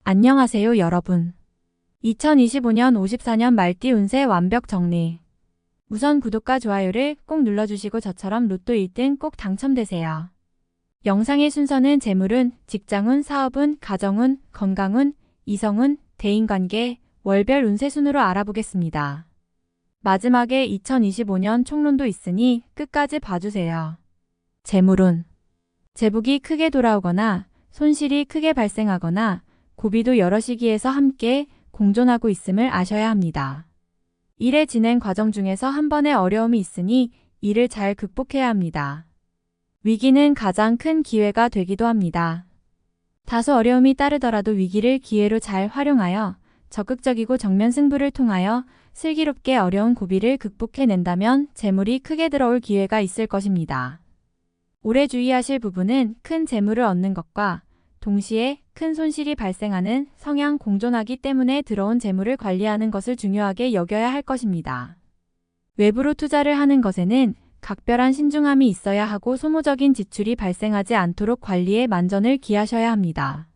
안녕하세요, 여러분. 2025년 54년 말띠 운세 완벽 정리. 우선 구독과 좋아요를 꼭 눌러주시고 저처럼 로또 1등 꼭 당첨되세요. 영상의 순서는 재물운, 직장운, 사업운, 가정운, 건강운, 이성운, 대인관계, 월별 운세 순으로 알아보겠습니다. 마지막에 2025년 총론도 있으니 끝까지 봐주세요. 재물운. 재복이 크게 돌아오거나 손실이 크게 발생하거나 고비도 여러 시기에서 함께 공존하고 있음을 아셔야 합니다. 일의 진행 과정 중에서 한 번의 어려움이 있으니 이를 잘 극복해야 합니다. 위기는 가장 큰 기회가 되기도 합니다. 다소 어려움이 따르더라도 위기를 기회로 잘 활용하여 적극적이고 정면 승부를 통하여 슬기롭게 어려운 고비를 극복해낸다면 재물이 크게 들어올 기회가 있을 것입니다. 올해 주의하실 부분은 큰 재물을 얻는 것과 동시에 큰 손실이 발생하는 성향 공존하기 때문에 들어온 재물을 관리하는 것을 중요하게 여겨야 할 것입니다. 외부로 투자를 하는 것에는 각별한 신중함이 있어야 하고 소모적인 지출이 발생하지 않도록 관리에 만전을 기하셔야 합니다.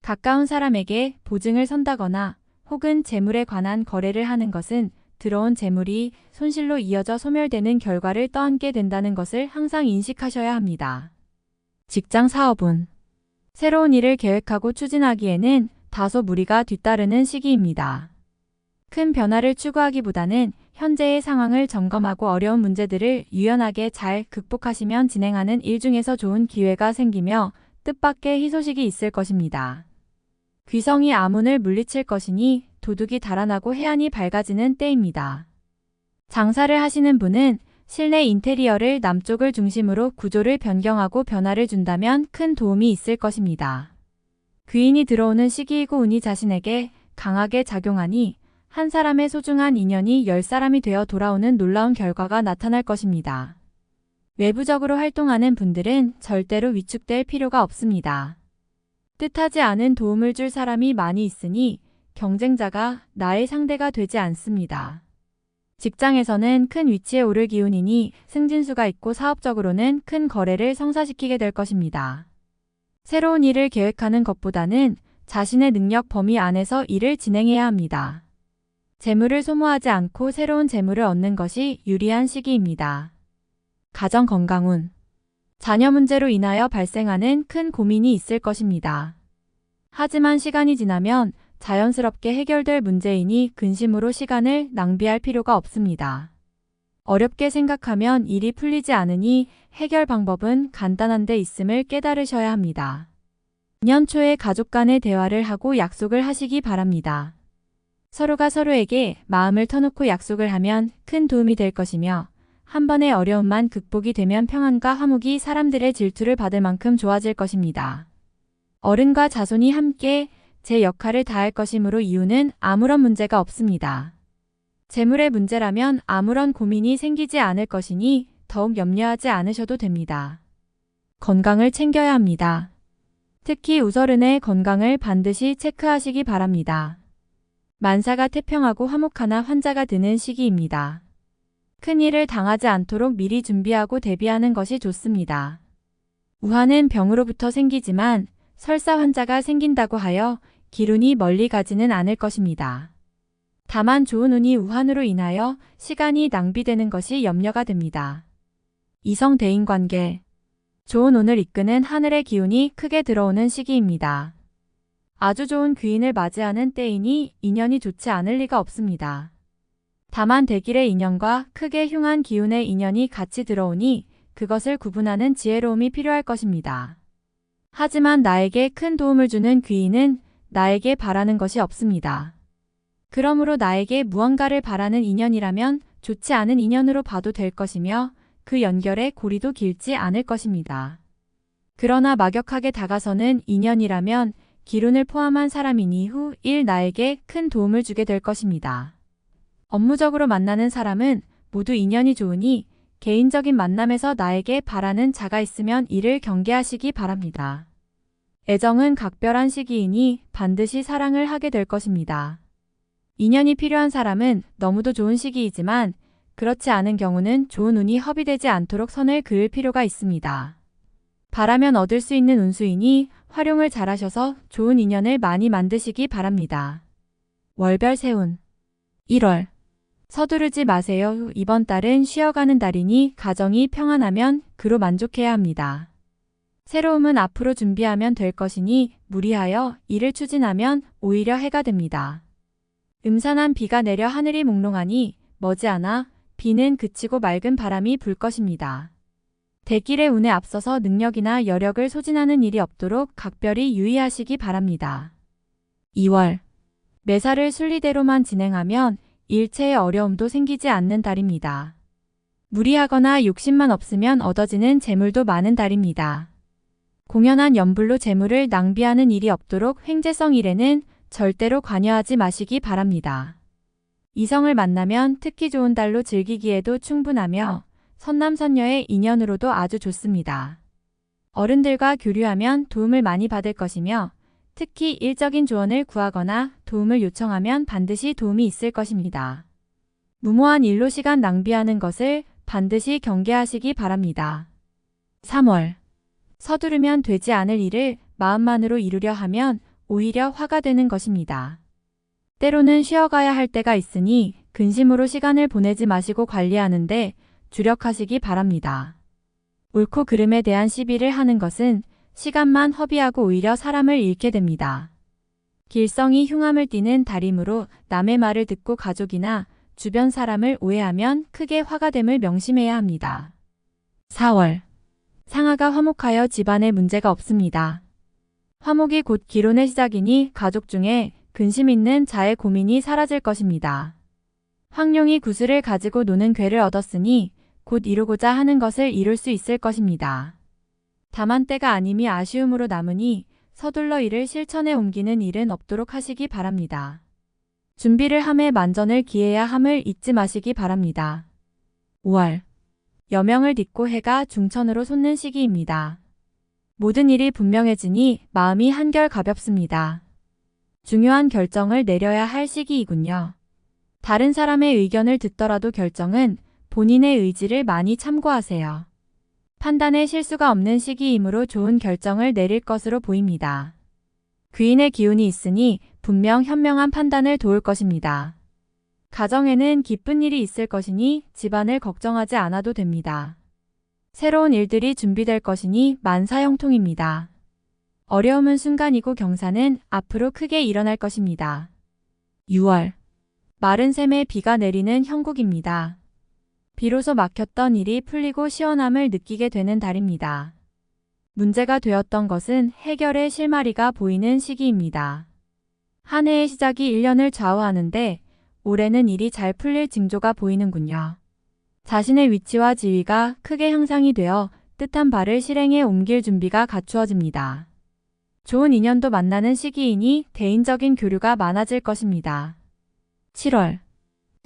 가까운 사람에게 보증을 선다거나 혹은 재물에 관한 거래를 하는 것은 들어온 재물이 손실로 이어져 소멸되는 결과를 떠안게 된다는 것을 항상 인식하셔야 합니다. 직장 사업운. 새로운 일을 계획하고 추진하기에는 다소 무리가 뒤따르는 시기입니다. 큰 변화를 추구하기보다는 현재의 상황을 점검하고 어려운 문제들을 유연하게 잘 극복하시면 진행하는 일 중에서 좋은 기회가 생기며 뜻밖의 희소식이 있을 것입니다. 귀성이 아문을 물리칠 것이니 도둑이 달아나고 해안이 밝아지는 때입니다. 장사를 하시는 분은 실내 인테리어를 남쪽을 중심으로 구조를 변경하고 변화를 준다면 큰 도움이 있을 것입니다. 귀인이 들어오는 시기이고 운이 자신에게 강하게 작용하니 한 사람의 소중한 인연이 10사람이 되어 돌아오는 놀라운 결과가 나타날 것입니다. 외부적으로 활동하는 분들은 절대로 위축될 필요가 없습니다. 뜻하지 않은 도움을 줄 사람이 많이 있으니 경쟁자가 나의 상대가 되지 않습니다. 직장에서는 큰 위치에 오를 기운이니 승진수가 있고 사업적으로는 큰 거래를 성사시키게 될 것입니다. 새로운 일을 계획하는 것보다는 자신의 능력 범위 안에서 일을 진행해야 합니다. 재물을 소모하지 않고 새로운 재물을 얻는 것이 유리한 시기입니다. 가정 건강운. 자녀 문제로 인하여 발생하는 큰 고민이 있을 것입니다. 하지만 시간이 지나면 자연스럽게 해결될 문제이니 근심으로 시간을 낭비할 필요가 없습니다. 어렵게 생각하면 일이 풀리지 않으니 해결 방법은 간단한 데 있음을 깨달으셔야 합니다. 년 초에 가족 간의 대화를 하고 약속을 하시기 바랍니다. 서로가 서로에게 마음을 터놓고 약속을 하면 큰 도움이 될 것이며 한 번의 어려움만 극복이 되면 평안과 화목이 사람들의 질투를 받을 만큼 좋아질 것입니다. 어른과 자손이 함께 제 역할을 다할 것이므로 이유는 아무런 문제가 없습니다. 재물의 문제라면 아무런 고민이 생기지 않을 것이니 더욱 염려하지 않으셔도 됩니다. 건강을 챙겨야 합니다. 특히 우설은의 건강을 반드시 체크하시기 바랍니다. 만사가 태평하고 화목하나 환자가 드는 시기입니다. 큰일을 당하지 않도록 미리 준비하고 대비하는 것이 좋습니다. 우환은 병으로부터 생기지만 설사 환자가 생긴다고 하여 기운이 멀리 가지는 않을 것입니다. 다만 좋은 운이 우환으로 인하여 시간이 낭비되는 것이 염려가 됩니다. 이성 대인관계. 좋은 운을 이끄는 하늘의 기운이 크게 들어오는 시기입니다. 아주 좋은 귀인을 맞이하는 때이니 인연이 좋지 않을 리가 없습니다. 다만 대길의 인연과 크게 흉한 기운의 인연이 같이 들어오니 그것을 구분하는 지혜로움이 필요할 것입니다. 하지만 나에게 큰 도움을 주는 귀인은 나에게 바라는 것이 없습니다. 그러므로 나에게 무언가를 바라는 인연이라면 좋지 않은 인연으로 봐도 될 것이며 그 연결의 고리도 길지 않을 것입니다. 그러나 막역하게 다가서는 인연이라면 기운을 포함한 사람이니 후 일 나에게 큰 도움을 주게 될 것입니다. 업무적으로 만나는 사람은 모두 인연이 좋으니 개인적인 만남에서 나에게 바라는 자가 있으면 이를 경계하시기 바랍니다. 애정은 각별한 시기이니 반드시 사랑을 하게 될 것입니다. 인연이 필요한 사람은 너무도 좋은 시기이지만 그렇지 않은 경우는 좋은 운이 허비되지 않도록 선을 그을 필요가 있습니다. 바라면 얻을 수 있는 운수이니 활용을 잘하셔서 좋은 인연을 많이 만드시기 바랍니다. 월별 세운 1월 서두르지 마세요. 이번 달은 쉬어가는 달이니 가정이 평안하면 그로 만족해야 합니다. 새로움은 앞으로 준비하면 될 것이니 무리하여 일을 추진하면 오히려 해가 됩니다. 음산한 비가 내려 하늘이 몽롱하니 머지않아 비는 그치고 맑은 바람이 불 것입니다. 대길의 운에 앞서서 능력이나 여력을 소진하는 일이 없도록 각별히 유의하시기 바랍니다. 2월 매사를 순리대로만 진행하면 일체의 어려움도 생기지 않는 달입니다. 무리하거나 욕심만 없으면 얻어지는 재물도 많은 달입니다. 공연한 연불로 재물을 낭비하는 일이 없도록 횡재성 일에는 절대로 관여하지 마시기 바랍니다. 이성을 만나면 특히 좋은 달로 즐기기에도 충분하며 선남선녀의 인연으로도 아주 좋습니다. 어른들과 교류하면 도움을 많이 받을 것이며 특히 일적인 조언을 구하거나 도움을 요청하면 반드시 도움이 있을 것입니다. 무모한 일로 시간 낭비하는 것을 반드시 경계하시기 바랍니다. 3월 서두르면 되지 않을 일을 마음만으로 이루려 하면 오히려 화가 되는 것입니다. 때로는 쉬어가야 할 때가 있으니 근심으로 시간을 보내지 마시고 관리하는데 주력하시기 바랍니다. 옳고 그름에 대한 시비를 하는 것은 시간만 허비하고 오히려 사람을 잃게 됩니다. 길성이 흉함을 띠는 달이므로 남의 말을 듣고 가족이나 주변 사람을 오해하면 크게 화가 됨을 명심해야 합니다. 4월 상하가 화목하여 집안에 문제가 없습니다. 화목이 곧 기론의 시작이니 가족 중에 근심 있는 자의 고민이 사라질 것입니다. 황룡이 구슬을 가지고 노는 괴를 얻었으니 곧 이루고자 하는 것을 이룰 수 있을 것입니다. 다만 때가 아님이 아쉬움으로 남으니 서둘러 이를 실천에 옮기는 일은 없도록 하시기 바랍니다. 준비를 함에 만전을 기해야 함을 잊지 마시기 바랍니다. 5월 여명을 딛고 해가 중천으로 솟는 시기입니다. 모든 일이 분명해지니 마음이 한결 가볍습니다. 중요한 결정을 내려야 할 시기이군요. 다른 사람의 의견을 듣더라도 결정은 본인의 의지를 많이 참고하세요. 판단에 실수가 없는 시기이므로 좋은 결정을 내릴 것으로 보입니다. 귀인의 기운이 있으니 분명 현명한 판단을 도울 것입니다. 가정에는 기쁜 일이 있을 것이니 집안을 걱정하지 않아도 됩니다. 새로운 일들이 준비될 것이니 만사형통입니다. 어려움은 순간이고 경사는 앞으로 크게 일어날 것입니다. 6월 마른 샘에 비가 내리는 형국입니다. 비로소 막혔던 일이 풀리고 시원함을 느끼게 되는 달입니다. 문제가 되었던 것은 해결의 실마리가 보이는 시기입니다. 한 해의 시작이 1년을 좌우하는데 올해는 일이 잘 풀릴 징조가 보이는군요. 자신의 위치와 지위가 크게 향상이 되어 뜻한 바를 실행에 옮길 준비가 갖추어집니다. 좋은 인연도 만나는 시기이니 대인적인 교류가 많아질 것입니다. 7월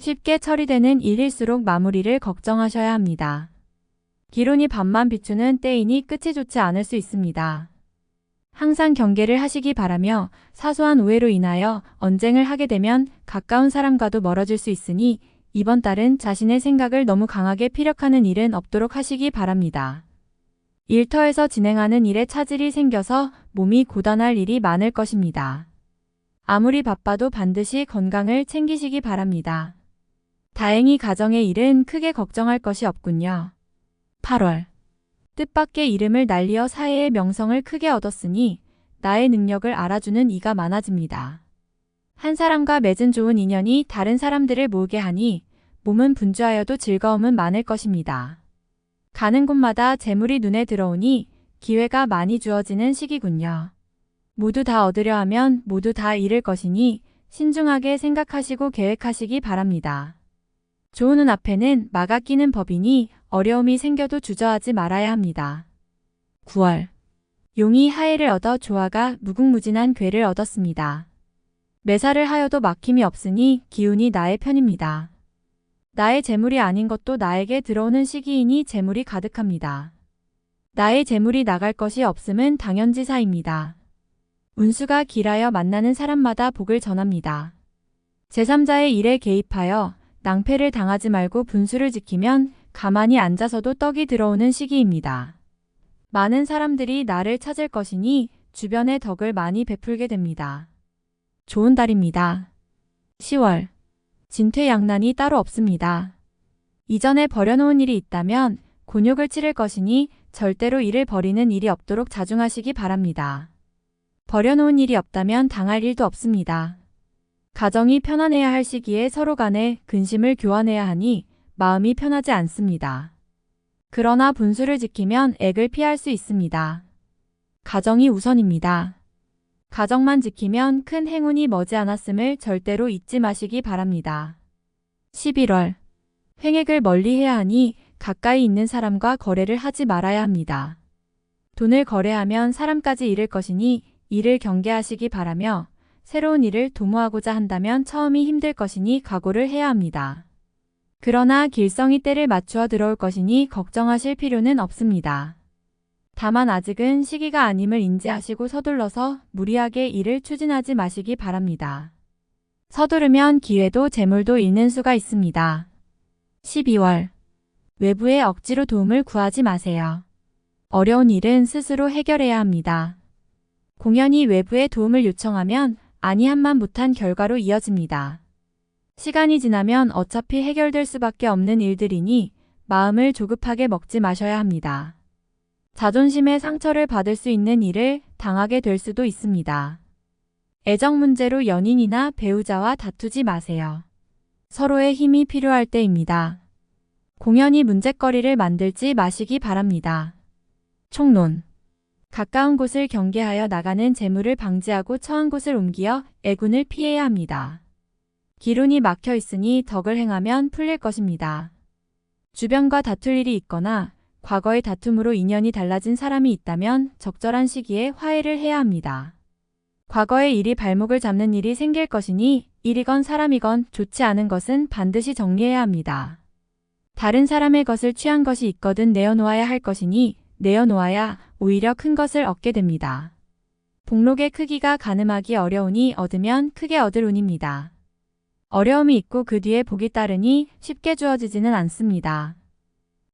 쉽게 처리되는 일일수록 마무리를 걱정하셔야 합니다. 기론이 밤만 비추는 때이니 끝이 좋지 않을 수 있습니다. 항상 경계를 하시기 바라며 사소한 오해로 인하여 언쟁을 하게 되면 가까운 사람과도 멀어질 수 있으니 이번 달은 자신의 생각을 너무 강하게 피력하는 일은 없도록 하시기 바랍니다. 일터에서 진행하는 일에 차질이 생겨서 몸이 고단할 일이 많을 것입니다. 아무리 바빠도 반드시 건강을 챙기시기 바랍니다. 다행히 가정의 일은 크게 걱정할 것이 없군요. 8월 뜻밖의 이름을 날리어 사회의 명성을 크게 얻었으니 나의 능력을 알아주는 이가 많아집니다. 한 사람과 맺은 좋은 인연이 다른 사람들을 모으게 하니 몸은 분주하여도 즐거움은 많을 것입니다. 가는 곳마다 재물이 눈에 들어오니 기회가 많이 주어지는 시기군요. 모두 다 얻으려 하면 모두 다 잃을 것이니 신중하게 생각하시고 계획하시기 바랍니다. 좋은 운 앞에는 막아 끼는 법이니 어려움이 생겨도 주저하지 말아야 합니다. 9월 용이 하해를 얻어 조화가 무궁무진한 괴를 얻었습니다. 매사를 하여도 막힘이 없으니 기운이 나의 편입니다. 나의 재물이 아닌 것도 나에게 들어오는 시기이니 재물이 가득합니다. 나의 재물이 나갈 것이 없음은 당연지사입니다. 운수가 길하여 만나는 사람마다 복을 전합니다. 제3자의 일에 개입하여 낭패를 당하지 말고 분수를 지키면 가만히 앉아서도 떡이 들어오는 시기입니다. 많은 사람들이 나를 찾을 것이니 주변에 덕을 많이 베풀게 됩니다. 좋은 달입니다. 10월. 진퇴양난이 따로 없습니다. 이전에 버려놓은 일이 있다면 곤욕을 치를 것이니 절대로 일을 버리는 일이 없도록 자중하시기 바랍니다. 버려놓은 일이 없다면 당할 일도 없습니다. 가정이 편안해야 할 시기에 서로 간에 근심을 교환해야 하니 마음이 편하지 않습니다. 그러나 분수를 지키면 액을 피할 수 있습니다. 가정이 우선입니다. 가정만 지키면 큰 행운이 머지않았음을 절대로 잊지 마시기 바랍니다. 11월. 횡액을 멀리해야 하니 가까이 있는 사람과 거래를 하지 말아야 합니다. 돈을 거래하면 사람까지 잃을 것이니 이를 경계하시기 바라며 새로운 일을 도모하고자 한다면 처음이 힘들 것이니 각오를 해야 합니다. 그러나 길성이 때를 맞추어 들어올 것이니 걱정하실 필요는 없습니다. 다만 아직은 시기가 아님을 인지하시고 서둘러서 무리하게 일을 추진하지 마시기 바랍니다. 서두르면 기회도 재물도 잃는 수가 있습니다. 12월. 외부의 억지로 도움을 구하지 마세요. 어려운 일은 스스로 해결해야 합니다. 공연히 외부의 도움을 요청하면 아니함만 못한 결과로 이어집니다. 시간이 지나면 어차피 해결될 수밖에 없는 일들이니 마음을 조급하게 먹지 마셔야 합니다. 자존심의 상처를 받을 수 있는 일을 당하게 될 수도 있습니다. 애정 문제로 연인이나 배우자와 다투지 마세요. 서로의 힘이 필요할 때입니다. 공연히 문제거리를 만들지 마시기 바랍니다. 총론. 가까운 곳을 경계하여 나가는 재물을 방지하고 처한 곳을 옮겨 애군을 피해야 합니다. 기론이 막혀 있으니 덕을 행하면 풀릴 것입니다. 주변과 다툴 일이 있거나 과거의 다툼으로 인연이 달라진 사람이 있다면 적절한 시기에 화해를 해야 합니다. 과거의 일이 발목을 잡는 일이 생길 것이니 일이건 사람이건 좋지 않은 것은 반드시 정리해야 합니다. 다른 사람의 것을 취한 것이 있거든 내어놓아야 할 것이니 내어놓아야 오히려 큰 것을 얻게 됩니다. 복록의 크기가 가늠하기 어려우니 얻으면 크게 얻을 운입니다. 어려움이 있고 그 뒤에 복이 따르니 쉽게 주어지지는 않습니다.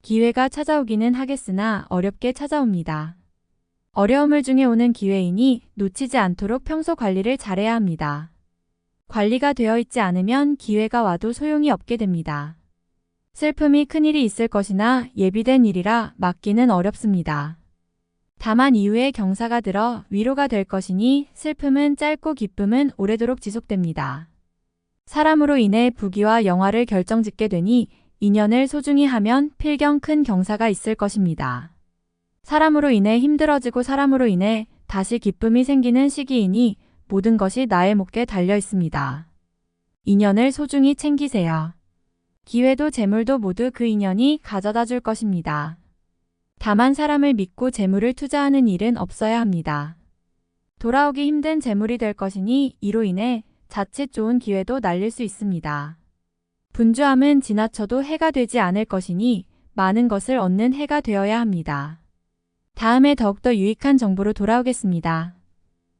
기회가 찾아오기는 하겠으나 어렵게 찾아옵니다. 어려움을 중에 오는 기회이니 놓치지 않도록 평소 관리를 잘해야 합니다. 관리가 되어 있지 않으면 기회가 와도 소용이 없게 됩니다. 슬픔이 큰일이 있을 것이나 예비된 일이라 막기는 어렵습니다. 다만 이후에 경사가 들어 위로가 될 것이니 슬픔은 짧고 기쁨은 오래도록 지속됩니다. 사람으로 인해 부귀와 영화를 결정짓게 되니 인연을 소중히 하면 필경 큰 경사가 있을 것입니다. 사람으로 인해 힘들어지고 사람으로 인해 다시 기쁨이 생기는 시기이니 모든 것이 나의 몫에 달려 있습니다. 인연을 소중히 챙기세요. 기회도 재물도 모두 그 인연이 가져다 줄 것입니다. 다만 사람을 믿고 재물을 투자하는 일은 없어야 합니다. 돌아오기 힘든 재물이 될 것이니 이로 인해 자칫 좋은 기회도 날릴 수 있습니다. 분주함은 지나쳐도 해가 되지 않을 것이니 많은 것을 얻는 해가 되어야 합니다. 다음에 더욱더 유익한 정보로 돌아오겠습니다.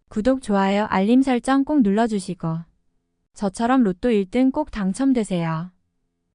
구독, 좋아요, 알림 설정 꼭 눌러주시고 저처럼 로또 1등 꼭 당첨되세요.